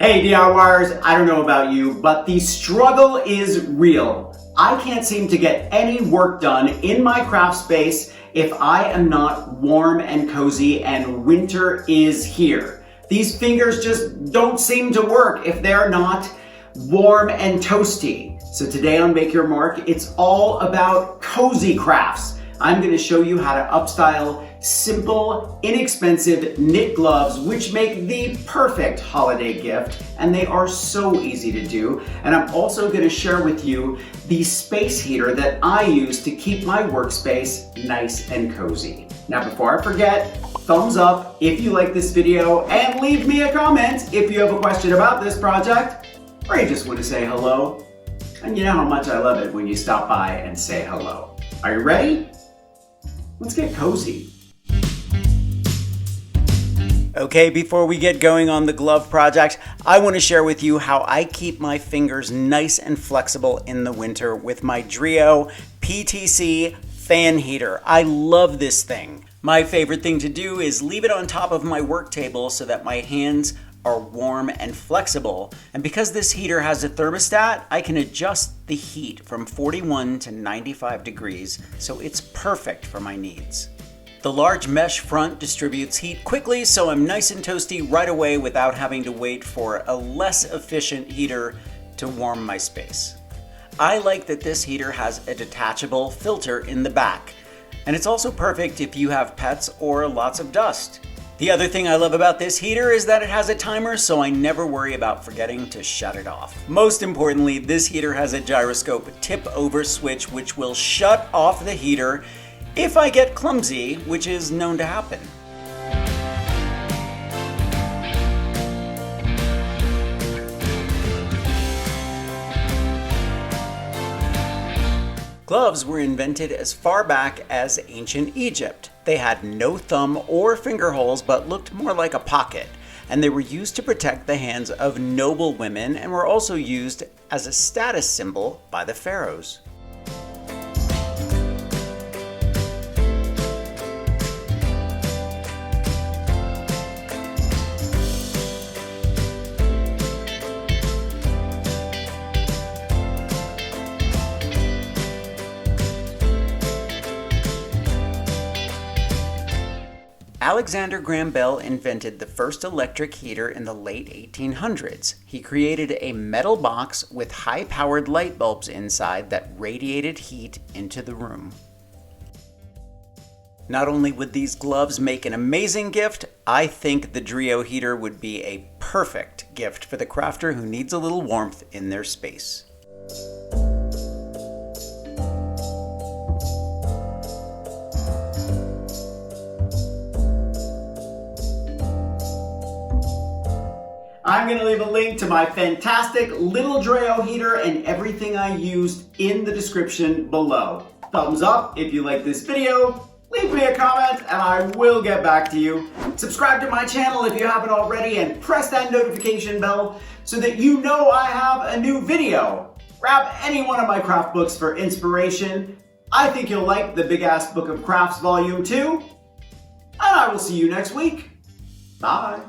Hey DIYers, I don't know about you, but the struggle is real. I can't seem to get any work done in my craft space if I am not warm and cozy and winter is here. These fingers just don't seem to work if they're not warm and toasty. So today on Make Your Mark, it's all about cozy crafts. I'm going to show you how to upstyle simple, inexpensive knit gloves, which make the perfect holiday gift, and they are so easy to do. And I'm also going to share with you the space heater that I use to keep my workspace nice and cozy. Now, before I forget, thumbs up if you like this video, and leave me a comment if you have a question about this project, or you just want to say hello. And you know how much I love it when you stop by and say hello. Are you ready? Let's get cozy. Okay, before we get going on the glove project, I want to share with you how I keep my fingers nice and flexible in the winter with my DREO PTC Fan Heater. I love this thing. My favorite thing to do is leave it on top of my work table so that my hands are warm and flexible. And because this heater has a thermostat, I can adjust the heat from 41 to 95 degrees, so it's perfect for my needs. The large mesh front distributes heat quickly, so I'm nice and toasty right away without having to wait for a less efficient heater to warm my space. I like that this heater has a detachable filter in the back, and it's also perfect if you have pets or lots of dust. The other thing I love about this heater is that it has a timer, so I never worry about forgetting to shut it off. Most importantly, this heater has a gyroscope tip-over switch which will shut off the heater if I get clumsy, which is known to happen. Gloves were invented as far back as ancient Egypt. They had no thumb or finger holes but looked more like a pocket, and they were used to protect the hands of noble women and were also used as a status symbol by the pharaohs. Alexander Graham Bell invented the first electric heater in the late 1800s. He created a metal box with high-powered light bulbs inside that radiated heat into the room. Not only would these gloves make an amazing gift, I think the DREO heater would be a perfect gift for the crafter who needs a little warmth in their space. I'm going to leave a link to my fantastic little DREO heater and everything I used in the description below. Thumbs up if you like this video, leave me a comment and I will get back to you. Subscribe to my channel if you haven't already and press that notification bell so that you know I have a new video. Grab any one of my craft books for inspiration. I think you'll like the Big Ass Book of Crafts Volume 2. And I will see you next week. Bye.